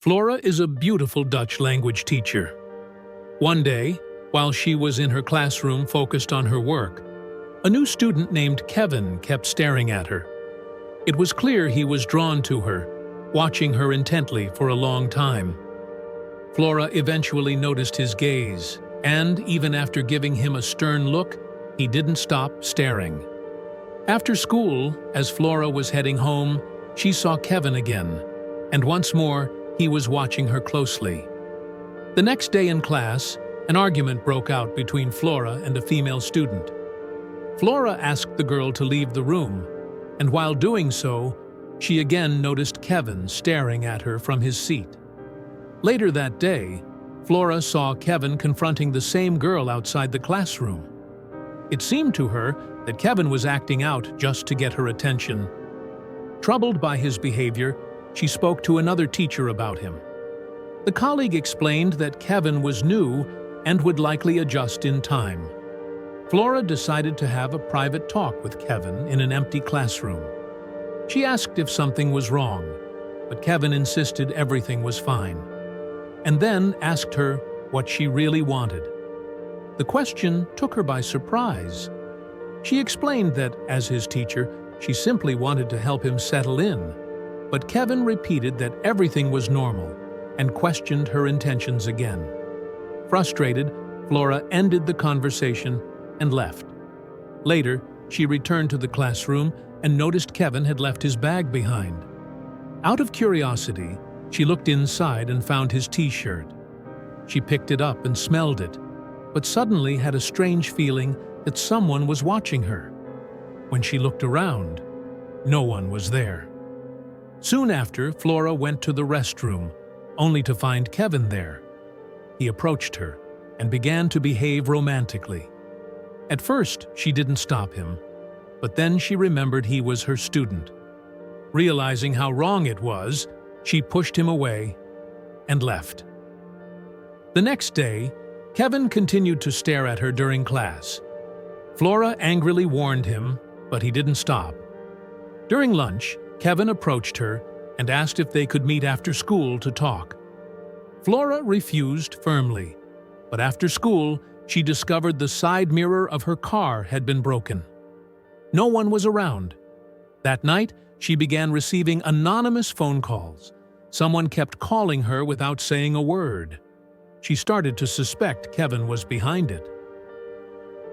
Flora is a beautiful Dutch language teacher. One day, while she was in her classroom focused on her work, a new student named Kevin kept staring at her. It was clear he was drawn to her, watching her intently for a long time. Flora eventually noticed his gaze, and even after giving him a stern look, he didn't stop staring. After school, as Flora was heading home, she saw Kevin again, and once more, he was watching her closely. The next day in class, an argument broke out between Flora and a female student. Flora asked the girl to leave the room, and while doing so, she again noticed Kevin staring at her from his seat. Later that day, Flora saw Kevin confronting the same girl outside the classroom. It seemed to her that Kevin was acting out just to get her attention. Troubled by his behavior, she spoke to another teacher about him. The colleague explained that Kevin was new and would likely adjust in time. Flora decided to have a private talk with Kevin in an empty classroom. She asked if something was wrong, but Kevin insisted everything was fine, and then asked her what she really wanted. The question took her by surprise. She explained that, as his teacher, she simply wanted to help him settle in, but Kevin repeated that everything was normal and questioned her intentions again. Frustrated, Flora ended the conversation and left. Later, she returned to the classroom and noticed Kevin had left his bag behind. Out of curiosity, she looked inside and found his t-shirt. She picked it up and smelled it, but suddenly had a strange feeling that someone was watching her. When she looked around, no one was there. Soon after, Flora went to the restroom, only to find Kevin there. He approached her and began to behave romantically. At first, she didn't stop him, but then she remembered he was her student. Realizing how wrong it was, she pushed him away and left. The next day, Kevin continued to stare at her during class. Flora angrily warned him, but he didn't stop. During lunch, Kevin approached her and asked if they could meet after school to talk. Flora refused firmly, but after school, she discovered the side mirror of her car had been broken. No one was around. That night, she began receiving anonymous phone calls. Someone kept calling her without saying a word. She started to suspect Kevin was behind it.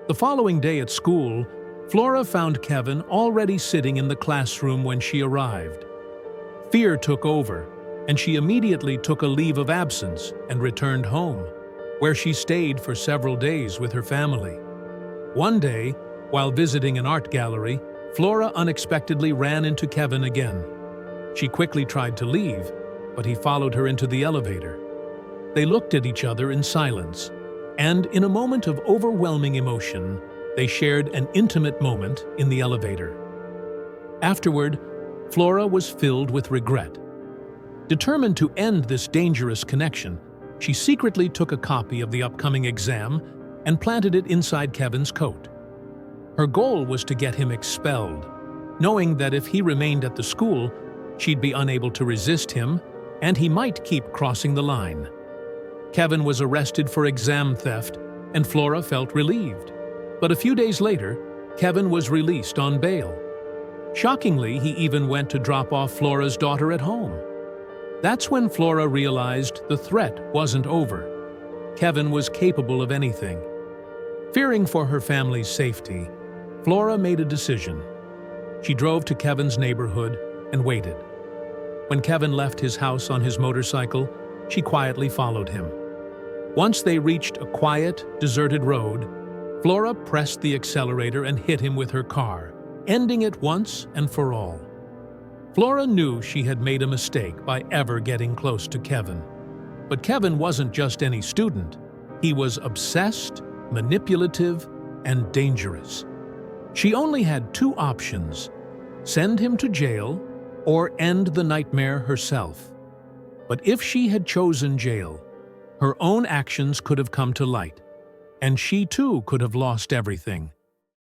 The following day at school, Flora found Kevin already sitting in the classroom when she arrived. Fear took over, and she immediately took a leave of absence and returned home, where she stayed for several days with her family. One day, while visiting an art gallery, Flora unexpectedly ran into Kevin again. She quickly tried to leave, but he followed her into the elevator. They looked at each other in silence, and in a moment of overwhelming emotion, they shared an intimate moment in the elevator. Afterward, Flora was filled with regret. Determined to end this dangerous connection, she secretly took a copy of the upcoming exam and planted it inside Kevin's coat. Her goal was to get him expelled, knowing that if he remained at the school, she'd be unable to resist him, and he might keep crossing the line. Kevin was arrested for exam theft, and Flora felt relieved. But a few days later, Kevin was released on bail. Shockingly, he even went to drop off Flora's daughter at home. That's when Flora realized the threat wasn't over. Kevin was capable of anything. Fearing for her family's safety, Flora made a decision. She drove to Kevin's neighborhood and waited. When Kevin left his house on his motorcycle, she quietly followed him. Once they reached a quiet, deserted road, Flora pressed the accelerator and hit him with her car, ending it once and for all. Flora knew she had made a mistake by ever getting close to Kevin. But Kevin wasn't just any student. He was obsessed, manipulative, and dangerous. She only had two options: send him to jail or end the nightmare herself. But if she had chosen jail, her own actions could have come to light, and she too could have lost everything.